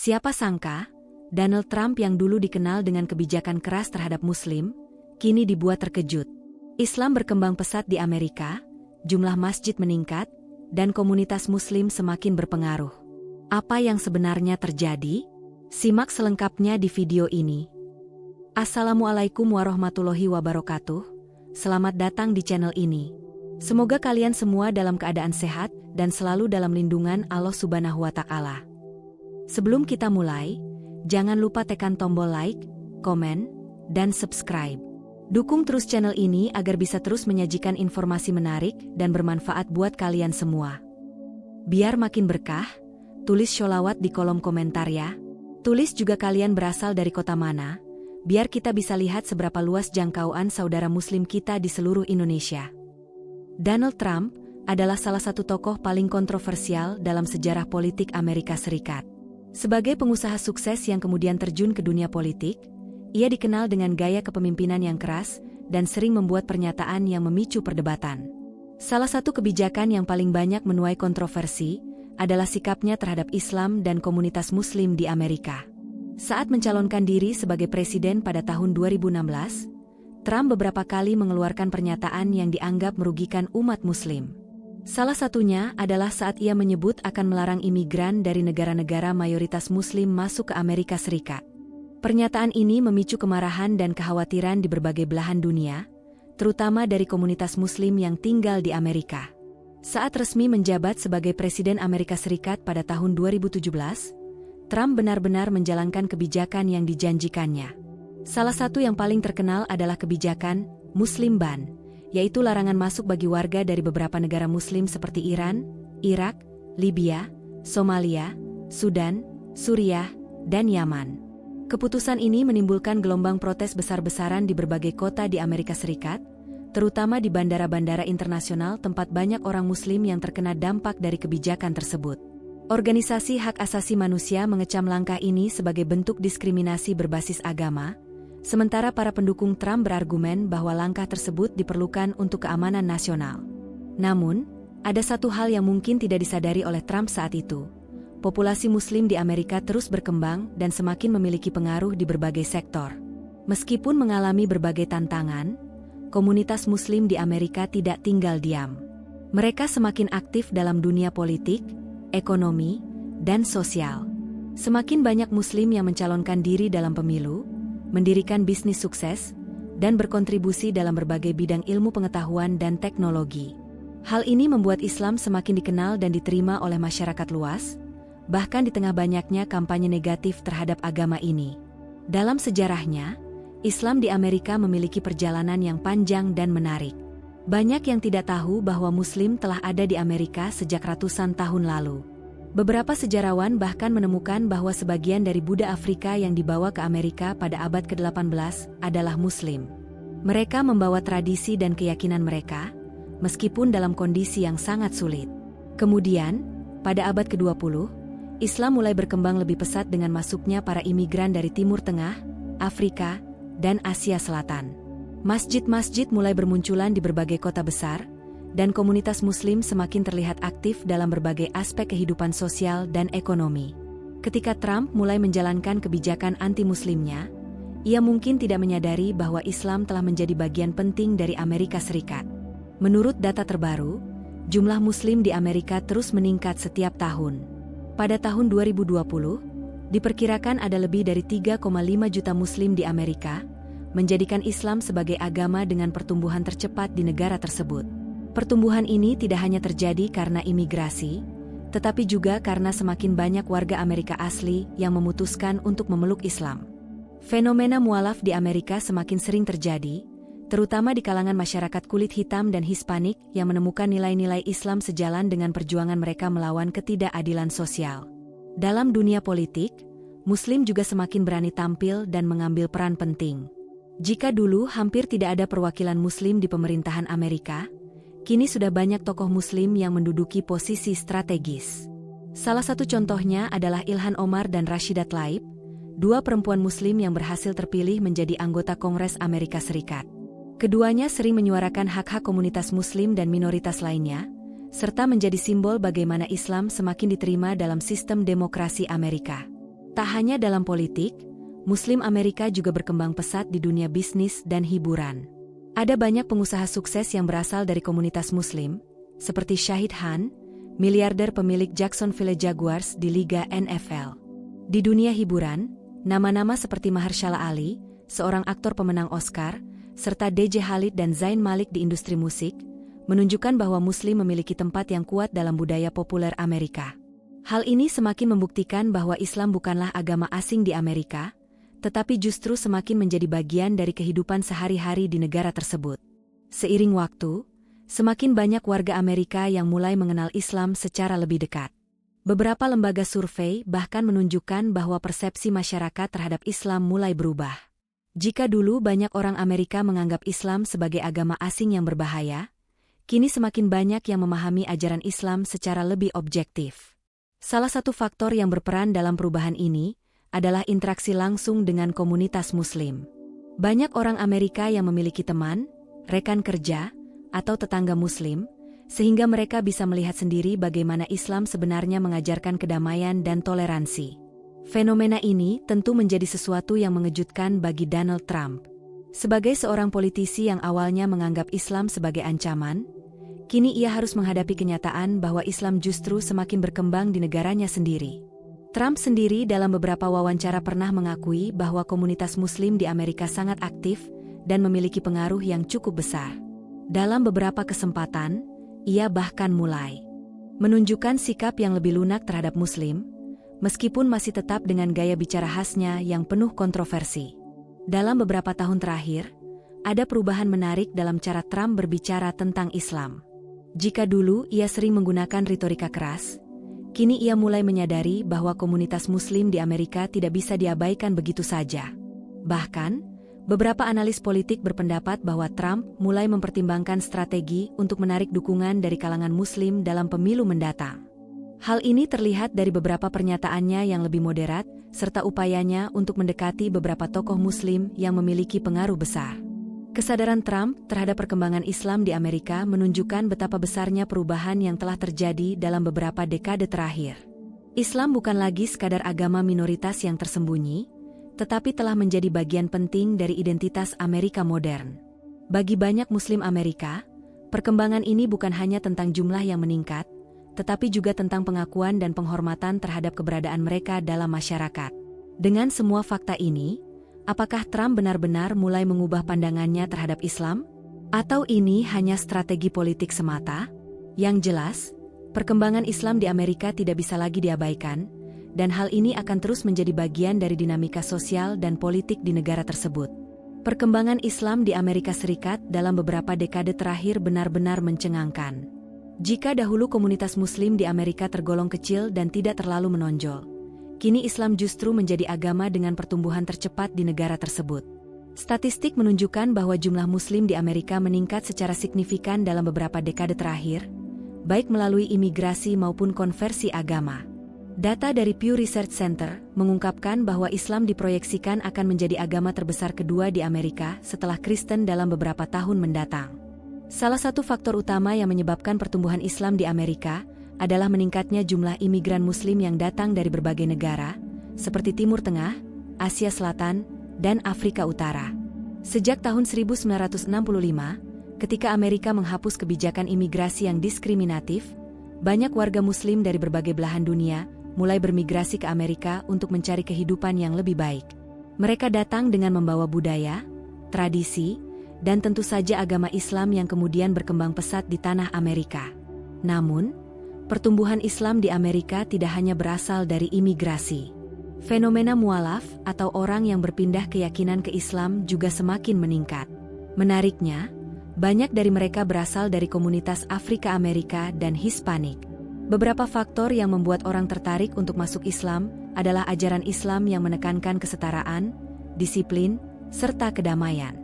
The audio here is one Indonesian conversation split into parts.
Siapa sangka, Donald Trump yang dulu dikenal dengan kebijakan keras terhadap Muslim, kini dibuat terkejut. Islam berkembang pesat di Amerika, jumlah masjid meningkat, dan komunitas Muslim semakin berpengaruh. Apa yang sebenarnya terjadi? Simak selengkapnya di video ini. Assalamualaikum warahmatullahi wabarakatuh. Selamat datang di channel ini. Semoga kalian semua dalam keadaan sehat dan selalu dalam lindungan Allah Subhanahu wa Ta'ala. Sebelum kita mulai, jangan lupa tekan tombol like, komen, dan subscribe. Dukung terus channel ini agar bisa terus menyajikan informasi menarik dan bermanfaat buat kalian semua. Biar makin berkah, tulis sholawat di kolom komentar ya. Tulis juga kalian berasal dari kota mana, biar kita bisa lihat seberapa luas jangkauan saudara muslim kita di seluruh Indonesia. Donald Trump adalah salah satu tokoh paling kontroversial dalam sejarah politik Amerika Serikat. Sebagai pengusaha sukses yang kemudian terjun ke dunia politik, ia dikenal dengan gaya kepemimpinan yang keras dan sering membuat pernyataan yang memicu perdebatan. Salah satu kebijakan yang paling banyak menuai kontroversi adalah sikapnya terhadap Islam dan komunitas Muslim di Amerika. Saat mencalonkan diri sebagai presiden pada tahun 2016, Trump beberapa kali mengeluarkan pernyataan yang dianggap merugikan umat Muslim. Salah satunya adalah saat ia menyebut akan melarang imigran dari negara-negara mayoritas Muslim masuk ke Amerika Serikat. Pernyataan ini memicu kemarahan dan kekhawatiran di berbagai belahan dunia, terutama dari komunitas Muslim yang tinggal di Amerika. Saat resmi menjabat sebagai Presiden Amerika Serikat pada tahun 2017, Trump benar-benar menjalankan kebijakan yang dijanjikannya. Salah satu yang paling terkenal adalah kebijakan Muslim Ban, yaitu larangan masuk bagi warga dari beberapa negara Muslim seperti Iran, Irak, Libya, Somalia, Sudan, Suriah, dan Yaman. Keputusan ini menimbulkan gelombang protes besar-besaran di berbagai kota di Amerika Serikat, terutama di bandara-bandara internasional tempat banyak orang Muslim yang terkena dampak dari kebijakan tersebut. Organisasi hak asasi manusia mengecam langkah ini sebagai bentuk diskriminasi berbasis agama, sementara para pendukung Trump berargumen bahwa langkah tersebut diperlukan untuk keamanan nasional. Namun, ada satu hal yang mungkin tidak disadari oleh Trump saat itu. Populasi Muslim di Amerika terus berkembang dan semakin memiliki pengaruh di berbagai sektor. Meskipun mengalami berbagai tantangan, komunitas Muslim di Amerika tidak tinggal diam. Mereka semakin aktif dalam dunia politik, ekonomi, dan sosial. Semakin banyak Muslim yang mencalonkan diri dalam pemilu, mendirikan bisnis sukses, dan berkontribusi dalam berbagai bidang ilmu pengetahuan dan teknologi. Hal ini membuat Islam semakin dikenal dan diterima oleh masyarakat luas, bahkan di tengah banyaknya kampanye negatif terhadap agama ini. Dalam sejarahnya, Islam di Amerika memiliki perjalanan yang panjang dan menarik. Banyak yang tidak tahu bahwa Muslim telah ada di Amerika sejak ratusan tahun lalu. Beberapa sejarawan bahkan menemukan bahwa sebagian dari Buddha Afrika yang dibawa ke Amerika pada abad ke-18 adalah Muslim. Mereka membawa tradisi dan keyakinan mereka, meskipun dalam kondisi yang sangat sulit. Kemudian, pada abad ke-20, Islam mulai berkembang lebih pesat dengan masuknya para imigran dari Timur Tengah, Afrika, dan Asia Selatan. Masjid-masjid mulai bermunculan di berbagai kota besar, dan komunitas Muslim semakin terlihat aktif dalam berbagai aspek kehidupan sosial dan ekonomi. Ketika Trump mulai menjalankan kebijakan anti-Muslimnya, ia mungkin tidak menyadari bahwa Islam telah menjadi bagian penting dari Amerika Serikat. Menurut data terbaru, jumlah Muslim di Amerika terus meningkat setiap tahun. Pada tahun 2020, diperkirakan ada lebih dari 3,5 juta Muslim di Amerika, menjadikan Islam sebagai agama dengan pertumbuhan tercepat di negara tersebut. Pertumbuhan ini tidak hanya terjadi karena imigrasi, tetapi juga karena semakin banyak warga Amerika asli yang memutuskan untuk memeluk Islam. Fenomena mualaf di Amerika semakin sering terjadi, terutama di kalangan masyarakat kulit hitam dan Hispanik yang menemukan nilai-nilai Islam sejalan dengan perjuangan mereka melawan ketidakadilan sosial. Dalam dunia politik, Muslim juga semakin berani tampil dan mengambil peran penting. Jika dulu hampir tidak ada perwakilan Muslim di pemerintahan Amerika, kini sudah banyak tokoh Muslim yang menduduki posisi strategis. Salah satu contohnya adalah Ilhan Omar dan Rashida Tlaib, dua perempuan Muslim yang berhasil terpilih menjadi anggota Kongres Amerika Serikat. Keduanya sering menyuarakan hak-hak komunitas Muslim dan minoritas lainnya, serta menjadi simbol bagaimana Islam semakin diterima dalam sistem demokrasi Amerika. Tak hanya dalam politik, Muslim Amerika juga berkembang pesat di dunia bisnis dan hiburan. Ada banyak pengusaha sukses yang berasal dari komunitas Muslim, seperti Shahid Khan, miliarder pemilik Jacksonville Jaguars di Liga NFL. Di dunia hiburan, nama-nama seperti Mahershala Ali, seorang aktor pemenang Oscar, serta DJ Khalid dan Zayn Malik di industri musik, menunjukkan bahwa Muslim memiliki tempat yang kuat dalam budaya populer Amerika. Hal ini semakin membuktikan bahwa Islam bukanlah agama asing di Amerika, tetapi justru semakin menjadi bagian dari kehidupan sehari-hari di negara tersebut. Seiring waktu, semakin banyak warga Amerika yang mulai mengenal Islam secara lebih dekat. Beberapa lembaga survei bahkan menunjukkan bahwa persepsi masyarakat terhadap Islam mulai berubah. Jika dulu banyak orang Amerika menganggap Islam sebagai agama asing yang berbahaya, kini semakin banyak yang memahami ajaran Islam secara lebih objektif. Salah satu faktor yang berperan dalam perubahan ini adalah interaksi langsung dengan komunitas Muslim. Banyak orang Amerika yang memiliki teman, rekan kerja, atau tetangga Muslim, sehingga mereka bisa melihat sendiri bagaimana Islam sebenarnya mengajarkan kedamaian dan toleransi. Fenomena ini tentu menjadi sesuatu yang mengejutkan bagi Donald Trump. Sebagai seorang politisi yang awalnya menganggap Islam sebagai ancaman, kini ia harus menghadapi kenyataan bahwa Islam justru semakin berkembang di negaranya sendiri. Trump sendiri dalam beberapa wawancara pernah mengakui bahwa komunitas Muslim di Amerika sangat aktif dan memiliki pengaruh yang cukup besar. Dalam beberapa kesempatan, ia bahkan mulai menunjukkan sikap yang lebih lunak terhadap Muslim, meskipun masih tetap dengan gaya bicara khasnya yang penuh kontroversi. Dalam beberapa tahun terakhir, ada perubahan menarik dalam cara Trump berbicara tentang Islam. Jika dulu ia sering menggunakan retorika keras, kini ia mulai menyadari bahwa komunitas Muslim di Amerika tidak bisa diabaikan begitu saja. Bahkan, beberapa analis politik berpendapat bahwa Trump mulai mempertimbangkan strategi untuk menarik dukungan dari kalangan Muslim dalam pemilu mendatang. Hal ini terlihat dari beberapa pernyataannya yang lebih moderat, serta upayanya untuk mendekati beberapa tokoh Muslim yang memiliki pengaruh besar. Kesadaran Trump terhadap perkembangan Islam di Amerika menunjukkan betapa besarnya perubahan yang telah terjadi dalam beberapa dekade terakhir. Islam bukan lagi sekadar agama minoritas yang tersembunyi, tetapi telah menjadi bagian penting dari identitas Amerika modern. Bagi banyak Muslim Amerika, perkembangan ini bukan hanya tentang jumlah yang meningkat, tetapi juga tentang pengakuan dan penghormatan terhadap keberadaan mereka dalam masyarakat. Dengan semua fakta ini, apakah Trump benar-benar mulai mengubah pandangannya terhadap Islam? Atau ini hanya strategi politik semata? Yang jelas, perkembangan Islam di Amerika tidak bisa lagi diabaikan, dan hal ini akan terus menjadi bagian dari dinamika sosial dan politik di negara tersebut. Perkembangan Islam di Amerika Serikat dalam beberapa dekade terakhir benar-benar mencengangkan. Jika dahulu komunitas Muslim di Amerika tergolong kecil dan tidak terlalu menonjol, kini Islam justru menjadi agama dengan pertumbuhan tercepat di negara tersebut. Statistik menunjukkan bahwa jumlah Muslim di Amerika meningkat secara signifikan dalam beberapa dekade terakhir, baik melalui imigrasi maupun konversi agama. Data dari Pew Research Center mengungkapkan bahwa Islam diproyeksikan akan menjadi agama terbesar kedua di Amerika setelah Kristen dalam beberapa tahun mendatang. Salah satu faktor utama yang menyebabkan pertumbuhan Islam di Amerika adalah meningkatnya jumlah imigran Muslim yang datang dari berbagai negara, seperti Timur Tengah, Asia Selatan, dan Afrika Utara. Sejak tahun 1965, ketika Amerika menghapus kebijakan imigrasi yang diskriminatif, banyak warga Muslim dari berbagai belahan dunia mulai bermigrasi ke Amerika untuk mencari kehidupan yang lebih baik. Mereka datang dengan membawa budaya, tradisi, dan tentu saja agama Islam yang kemudian berkembang pesat di tanah Amerika. Namun, pertumbuhan Islam di Amerika tidak hanya berasal dari imigrasi. Fenomena mualaf atau orang yang berpindah keyakinan ke Islam juga semakin meningkat. Menariknya, banyak dari mereka berasal dari komunitas Afrika Amerika dan Hispanik. Beberapa faktor yang membuat orang tertarik untuk masuk Islam adalah ajaran Islam yang menekankan kesetaraan, disiplin, serta kedamaian.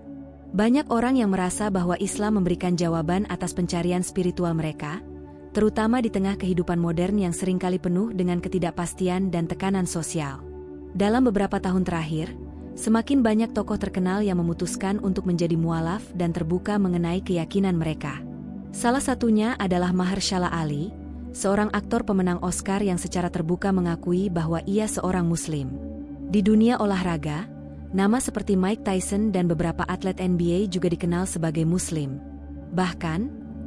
Banyak orang yang merasa bahwa Islam memberikan jawaban atas pencarian spiritual mereka, terutama di tengah kehidupan modern yang seringkali penuh dengan ketidakpastian dan tekanan sosial. Dalam beberapa tahun terakhir, semakin banyak tokoh terkenal yang memutuskan untuk menjadi mualaf dan terbuka mengenai keyakinan mereka. Salah satunya adalah Mahershala Ali, seorang aktor pemenang Oscar yang secara terbuka mengakui bahwa ia seorang Muslim. Di dunia olahraga, nama seperti Mike Tyson dan beberapa atlet NBA juga dikenal sebagai Muslim. Bahkan,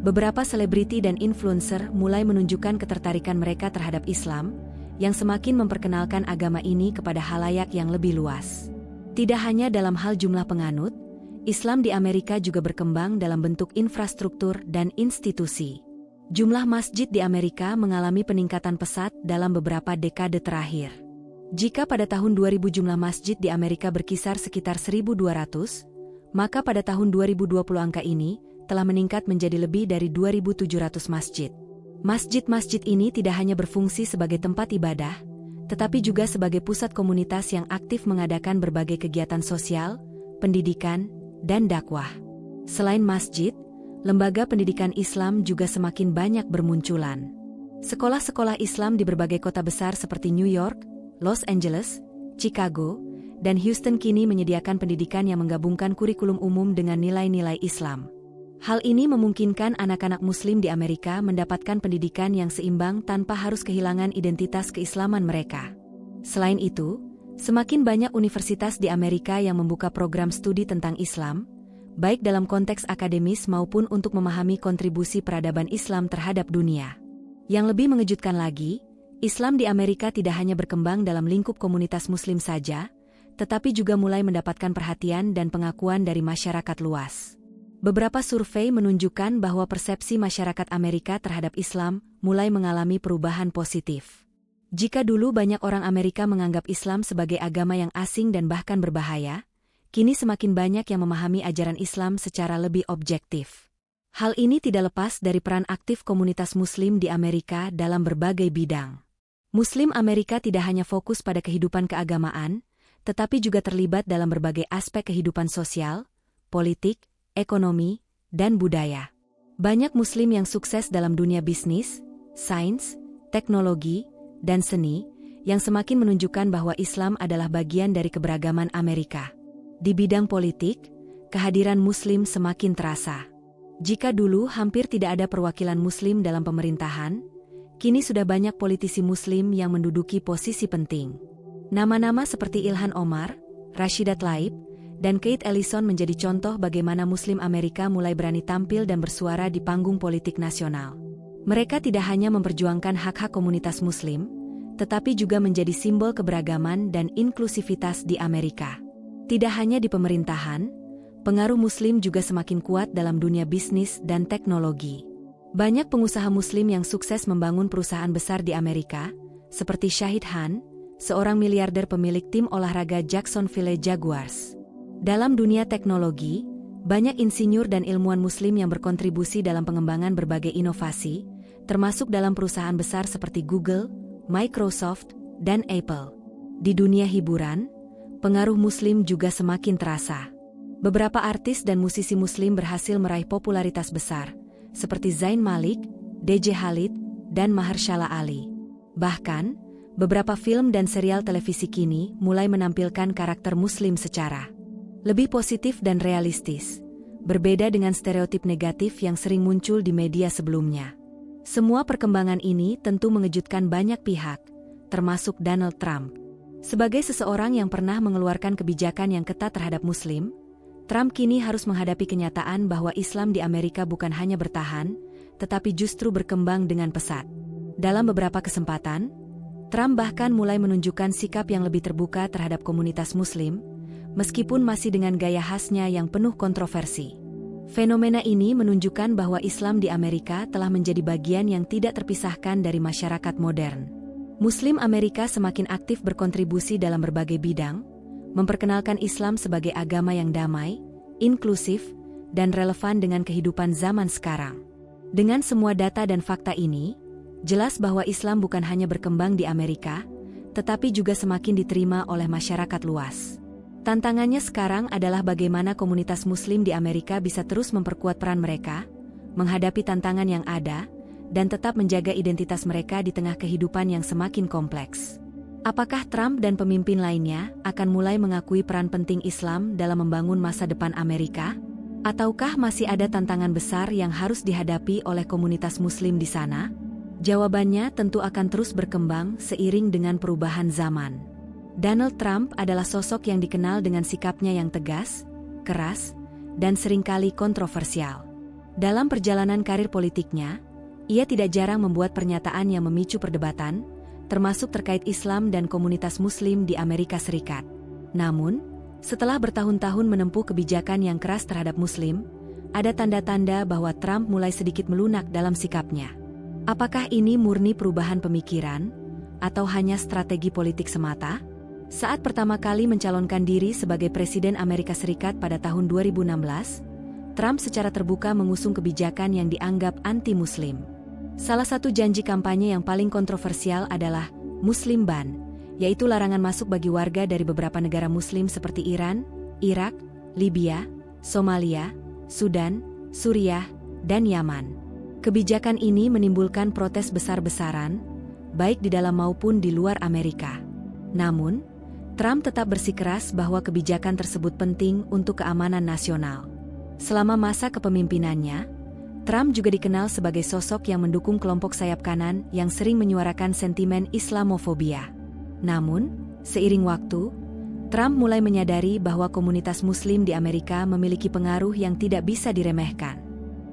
beberapa selebriti dan influencer mulai menunjukkan ketertarikan mereka terhadap Islam, yang semakin memperkenalkan agama ini kepada halayak yang lebih luas. Tidak hanya dalam hal jumlah penganut, Islam di Amerika juga berkembang dalam bentuk infrastruktur dan institusi. Jumlah masjid di Amerika mengalami peningkatan pesat dalam beberapa dekade terakhir. Jika pada tahun 2000 jumlah masjid di Amerika berkisar sekitar 1.200, maka pada tahun 2020 angka ini telah meningkat menjadi lebih dari 2.700 masjid. Masjid-masjid ini tidak hanya berfungsi sebagai tempat ibadah, tetapi juga sebagai pusat komunitas yang aktif mengadakan berbagai kegiatan sosial, pendidikan, dan dakwah. Selain masjid, lembaga pendidikan Islam juga semakin banyak bermunculan. Sekolah-sekolah Islam di berbagai kota besar seperti New York, Los Angeles, Chicago, dan Houston kini menyediakan pendidikan yang menggabungkan kurikulum umum dengan nilai-nilai Islam. Hal ini memungkinkan anak-anak Muslim di Amerika mendapatkan pendidikan yang seimbang tanpa harus kehilangan identitas keislaman mereka. Selain itu, semakin banyak universitas di Amerika yang membuka program studi tentang Islam, baik dalam konteks akademis maupun untuk memahami kontribusi peradaban Islam terhadap dunia. Yang lebih mengejutkan lagi, Islam di Amerika tidak hanya berkembang dalam lingkup komunitas Muslim saja, tetapi juga mulai mendapatkan perhatian dan pengakuan dari masyarakat luas. Beberapa survei menunjukkan bahwa persepsi masyarakat Amerika terhadap Islam mulai mengalami perubahan positif. Jika dulu banyak orang Amerika menganggap Islam sebagai agama yang asing dan bahkan berbahaya, kini semakin banyak yang memahami ajaran Islam secara lebih objektif. Hal ini tidak lepas dari peran aktif komunitas Muslim di Amerika dalam berbagai bidang. Muslim Amerika tidak hanya fokus pada kehidupan keagamaan, tetapi juga terlibat dalam berbagai aspek kehidupan sosial, politik, ekonomi, dan budaya. Banyak Muslim yang sukses dalam dunia bisnis, sains, teknologi, dan seni, yang semakin menunjukkan bahwa Islam adalah bagian dari keberagaman Amerika. Di bidang politik, kehadiran Muslim semakin terasa. Jika dulu hampir tidak ada perwakilan Muslim dalam pemerintahan, kini sudah banyak politisi Muslim yang menduduki posisi penting. Nama-nama seperti Ilhan Omar, Rashida Tlaib, dan Keith Ellison menjadi contoh bagaimana Muslim Amerika mulai berani tampil dan bersuara di panggung politik nasional. Mereka tidak hanya memperjuangkan hak-hak komunitas Muslim, tetapi juga menjadi simbol keberagaman dan inklusivitas di Amerika. Tidak hanya di pemerintahan, pengaruh Muslim juga semakin kuat dalam dunia bisnis dan teknologi. Banyak pengusaha Muslim yang sukses membangun perusahaan besar di Amerika, seperti Shahid Khan, seorang miliarder pemilik tim olahraga Jacksonville Jaguars. Dalam dunia teknologi, banyak insinyur dan ilmuwan Muslim yang berkontribusi dalam pengembangan berbagai inovasi, termasuk dalam perusahaan besar seperti Google, Microsoft, dan Apple. Di dunia hiburan, pengaruh Muslim juga semakin terasa. Beberapa artis dan musisi Muslim berhasil meraih popularitas besar, seperti Zayn Malik, DJ Khalid, dan Mahershala Ali. Bahkan, beberapa film dan serial televisi kini mulai menampilkan karakter Muslim secara lebih positif dan realistis, berbeda dengan stereotip negatif yang sering muncul di media sebelumnya. Semua perkembangan ini tentu mengejutkan banyak pihak, termasuk Donald Trump. Sebagai seseorang yang pernah mengeluarkan kebijakan yang ketat terhadap Muslim, Trump kini harus menghadapi kenyataan bahwa Islam di Amerika bukan hanya bertahan, tetapi justru berkembang dengan pesat. Dalam beberapa kesempatan, Trump bahkan mulai menunjukkan sikap yang lebih terbuka terhadap komunitas Muslim, meskipun masih dengan gaya khasnya yang penuh kontroversi. Fenomena ini menunjukkan bahwa Islam di Amerika telah menjadi bagian yang tidak terpisahkan dari masyarakat modern. Muslim Amerika semakin aktif berkontribusi dalam berbagai bidang, memperkenalkan Islam sebagai agama yang damai, inklusif, dan relevan dengan kehidupan zaman sekarang. Dengan semua data dan fakta ini, jelas bahwa Islam bukan hanya berkembang di Amerika, tetapi juga semakin diterima oleh masyarakat luas. Tantangannya sekarang adalah bagaimana komunitas Muslim di Amerika bisa terus memperkuat peran mereka, menghadapi tantangan yang ada, dan tetap menjaga identitas mereka di tengah kehidupan yang semakin kompleks. Apakah Trump dan pemimpin lainnya akan mulai mengakui peran penting Islam dalam membangun masa depan Amerika? Ataukah masih ada tantangan besar yang harus dihadapi oleh komunitas Muslim di sana? Jawabannya tentu akan terus berkembang seiring dengan perubahan zaman. Donald Trump adalah sosok yang dikenal dengan sikapnya yang tegas, keras, dan seringkali kontroversial. Dalam perjalanan karir politiknya, ia tidak jarang membuat pernyataan yang memicu perdebatan, termasuk terkait Islam dan komunitas Muslim di Amerika Serikat. Namun, setelah bertahun-tahun menempuh kebijakan yang keras terhadap Muslim, ada tanda-tanda bahwa Trump mulai sedikit melunak dalam sikapnya. Apakah ini murni perubahan pemikiran, atau hanya strategi politik semata? Saat pertama kali mencalonkan diri sebagai Presiden Amerika Serikat pada tahun 2016, Trump secara terbuka mengusung kebijakan yang dianggap anti-Muslim. Salah satu janji kampanye yang paling kontroversial adalah Muslim Ban, yaitu larangan masuk bagi warga dari beberapa negara Muslim seperti Iran, Irak, Libya, Somalia, Sudan, Suriah, dan Yaman. Kebijakan ini menimbulkan protes besar-besaran, baik di dalam maupun di luar Amerika. Namun, Trump tetap bersikeras bahwa kebijakan tersebut penting untuk keamanan nasional. Selama masa kepemimpinannya, Trump juga dikenal sebagai sosok yang mendukung kelompok sayap kanan yang sering menyuarakan sentimen Islamofobia. Namun, seiring waktu, Trump mulai menyadari bahwa komunitas Muslim di Amerika memiliki pengaruh yang tidak bisa diremehkan.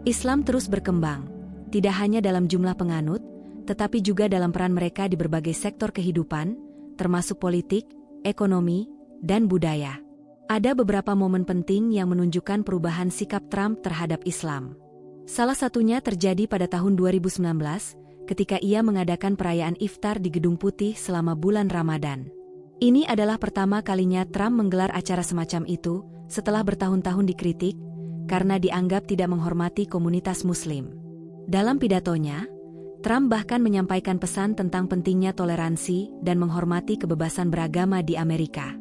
Islam terus berkembang, tidak hanya dalam jumlah penganut, tetapi juga dalam peran mereka di berbagai sektor kehidupan, termasuk politik, ekonomi, dan budaya. Ada beberapa momen penting yang menunjukkan perubahan sikap Trump terhadap Islam. Salah satunya terjadi pada tahun 2019, ketika ia mengadakan perayaan iftar di Gedung Putih selama bulan Ramadan. Ini adalah pertama kalinya Trump menggelar acara semacam itu, setelah bertahun-tahun dikritik, karena dianggap tidak menghormati komunitas Muslim. Dalam pidatonya, Trump bahkan menyampaikan pesan tentang pentingnya toleransi dan menghormati kebebasan beragama di Amerika.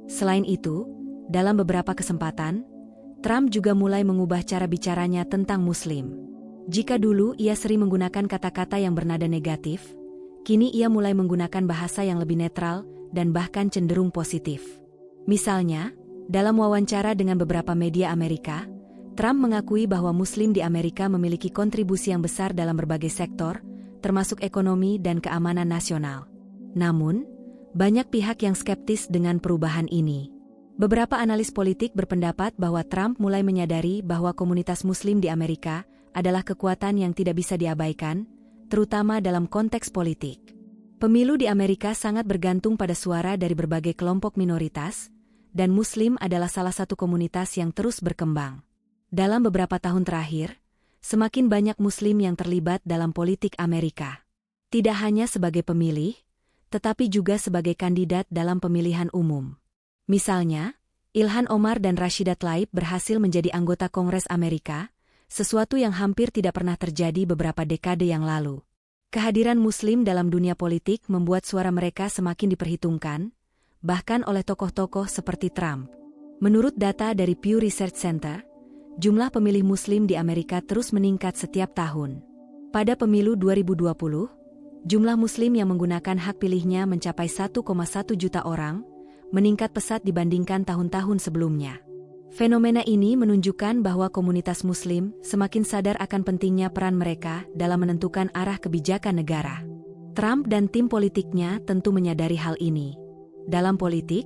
Selain itu, dalam beberapa kesempatan, Trump juga mulai mengubah cara bicaranya tentang Muslim. Jika dulu ia sering menggunakan kata-kata yang bernada negatif, kini ia mulai menggunakan bahasa yang lebih netral dan bahkan cenderung positif. Misalnya, dalam wawancara dengan beberapa media Amerika, Trump mengakui bahwa Muslim di Amerika memiliki kontribusi yang besar dalam berbagai sektor, termasuk ekonomi dan keamanan nasional. Namun, banyak pihak yang skeptis dengan perubahan ini. Beberapa analis politik berpendapat bahwa Trump mulai menyadari bahwa komunitas Muslim di Amerika adalah kekuatan yang tidak bisa diabaikan, terutama dalam konteks politik. Pemilu di Amerika sangat bergantung pada suara dari berbagai kelompok minoritas, dan Muslim adalah salah satu komunitas yang terus berkembang. Dalam beberapa tahun terakhir, semakin banyak Muslim yang terlibat dalam politik Amerika. Tidak hanya sebagai pemilih, tetapi juga sebagai kandidat dalam pemilihan umum. Misalnya, Ilhan Omar dan Rashida Tlaib berhasil menjadi anggota Kongres Amerika, sesuatu yang hampir tidak pernah terjadi beberapa dekade yang lalu. Kehadiran Muslim dalam dunia politik membuat suara mereka semakin diperhitungkan, bahkan oleh tokoh-tokoh seperti Trump. Menurut data dari Pew Research Center, jumlah pemilih Muslim di Amerika terus meningkat setiap tahun. Pada pemilu 2020, jumlah Muslim yang menggunakan hak pilihnya mencapai 1,1 juta orang, meningkat pesat dibandingkan tahun-tahun sebelumnya. Fenomena ini menunjukkan bahwa komunitas Muslim semakin sadar akan pentingnya peran mereka dalam menentukan arah kebijakan negara. Trump dan tim politiknya tentu menyadari hal ini. Dalam politik,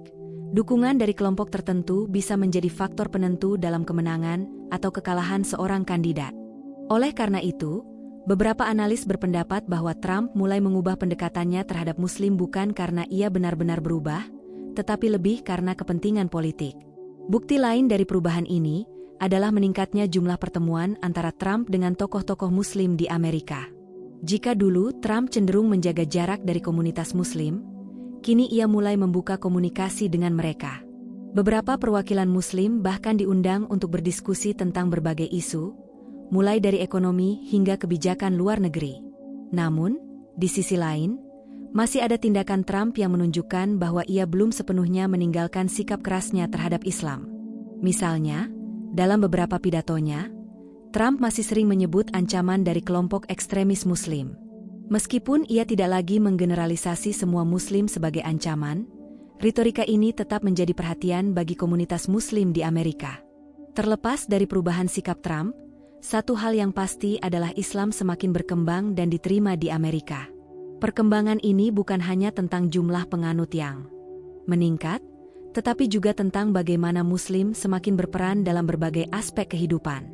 dukungan dari kelompok tertentu bisa menjadi faktor penentu dalam kemenangan atau kekalahan seorang kandidat. Oleh karena itu, beberapa analis berpendapat bahwa Trump mulai mengubah pendekatannya terhadap Muslim bukan karena ia benar-benar berubah, tetapi lebih karena kepentingan politik. Bukti lain dari perubahan ini adalah meningkatnya jumlah pertemuan antara Trump dengan tokoh-tokoh Muslim di Amerika. Jika dulu Trump cenderung menjaga jarak dari komunitas Muslim, kini ia mulai membuka komunikasi dengan mereka. Beberapa perwakilan Muslim bahkan diundang untuk berdiskusi tentang berbagai isu, mulai dari ekonomi hingga kebijakan luar negeri. Namun, di sisi lain, masih ada tindakan Trump yang menunjukkan bahwa ia belum sepenuhnya meninggalkan sikap kerasnya terhadap Islam. Misalnya, dalam beberapa pidatonya, Trump masih sering menyebut ancaman dari kelompok ekstremis Muslim. Meskipun ia tidak lagi menggeneralisasi semua Muslim sebagai ancaman, retorika ini tetap menjadi perhatian bagi komunitas Muslim di Amerika. Terlepas dari perubahan sikap Trump, Satu hal yang pasti adalah Islam semakin berkembang dan diterima di Amerika. Perkembangan ini bukan hanya tentang jumlah penganut yang meningkat, tetapi juga tentang bagaimana Muslim semakin berperan dalam berbagai aspek kehidupan.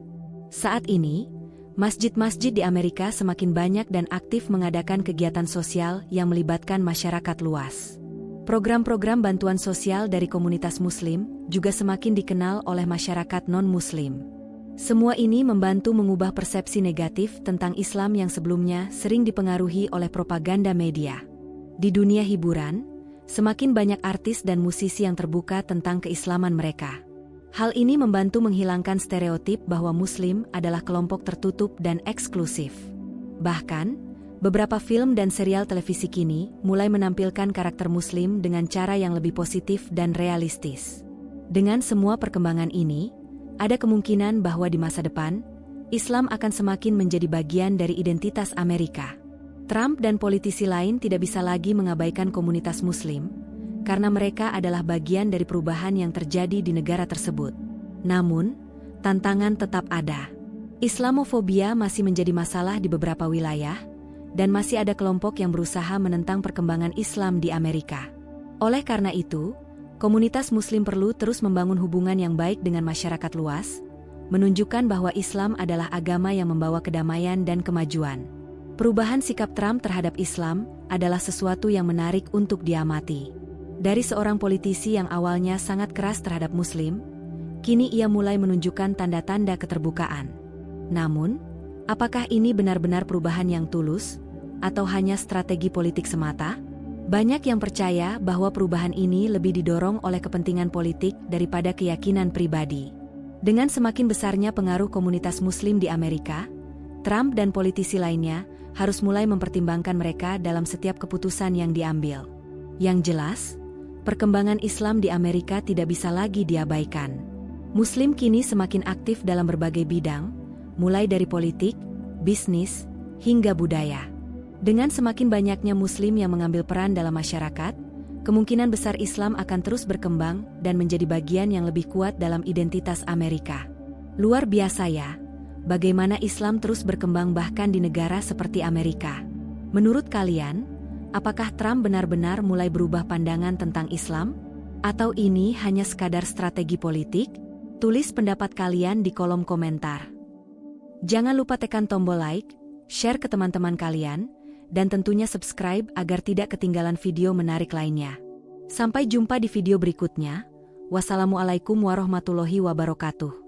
Saat ini, masjid-masjid di Amerika semakin banyak dan aktif mengadakan kegiatan sosial yang melibatkan masyarakat luas. Program-program bantuan sosial dari komunitas Muslim juga semakin dikenal oleh masyarakat non-Muslim. Semua ini membantu mengubah persepsi negatif tentang Islam yang sebelumnya sering dipengaruhi oleh propaganda media. Di dunia hiburan, semakin banyak artis dan musisi yang terbuka tentang keislaman mereka. Hal ini membantu menghilangkan stereotip bahwa Muslim adalah kelompok tertutup dan eksklusif. Bahkan, beberapa film dan serial televisi kini mulai menampilkan karakter Muslim dengan cara yang lebih positif dan realistis. Dengan semua perkembangan ini, ada kemungkinan bahwa di masa depan, Islam akan semakin menjadi bagian dari identitas Amerika. Trump dan politisi lain tidak bisa lagi mengabaikan komunitas Muslim, karena mereka adalah bagian dari perubahan yang terjadi di negara tersebut. Namun, tantangan tetap ada. Islamofobia masih menjadi masalah di beberapa wilayah, dan masih ada kelompok yang berusaha menentang perkembangan Islam di Amerika. Oleh karena itu, komunitas Muslim perlu terus membangun hubungan yang baik dengan masyarakat luas, menunjukkan bahwa Islam adalah agama yang membawa kedamaian dan kemajuan. Perubahan sikap Trump terhadap Islam adalah sesuatu yang menarik untuk diamati. Dari seorang politisi yang awalnya sangat keras terhadap Muslim, kini ia mulai menunjukkan tanda-tanda keterbukaan. Namun, apakah ini benar-benar perubahan yang tulus, atau hanya strategi politik semata? Banyak yang percaya bahwa perubahan ini lebih didorong oleh kepentingan politik daripada keyakinan pribadi. Dengan semakin besarnya pengaruh komunitas Muslim di Amerika, Trump dan politisi lainnya harus mulai mempertimbangkan mereka dalam setiap keputusan yang diambil. Yang jelas, perkembangan Islam di Amerika tidak bisa lagi diabaikan. Muslim kini semakin aktif dalam berbagai bidang, mulai dari politik, bisnis, hingga budaya. Dengan semakin banyaknya Muslim yang mengambil peran dalam masyarakat, kemungkinan besar Islam akan terus berkembang dan menjadi bagian yang lebih kuat dalam identitas Amerika. Luar biasa ya! Bagaimana Islam terus berkembang bahkan di negara seperti Amerika. Menurut kalian, apakah Trump benar-benar mulai berubah pandangan tentang Islam? Atau ini hanya sekadar strategi politik? Tulis pendapat kalian di kolom komentar. Jangan lupa tekan tombol like, share ke teman-teman kalian, dan tentunya subscribe agar tidak ketinggalan video menarik lainnya. Sampai jumpa di video berikutnya. Wassalamualaikum warahmatullahi wabarakatuh.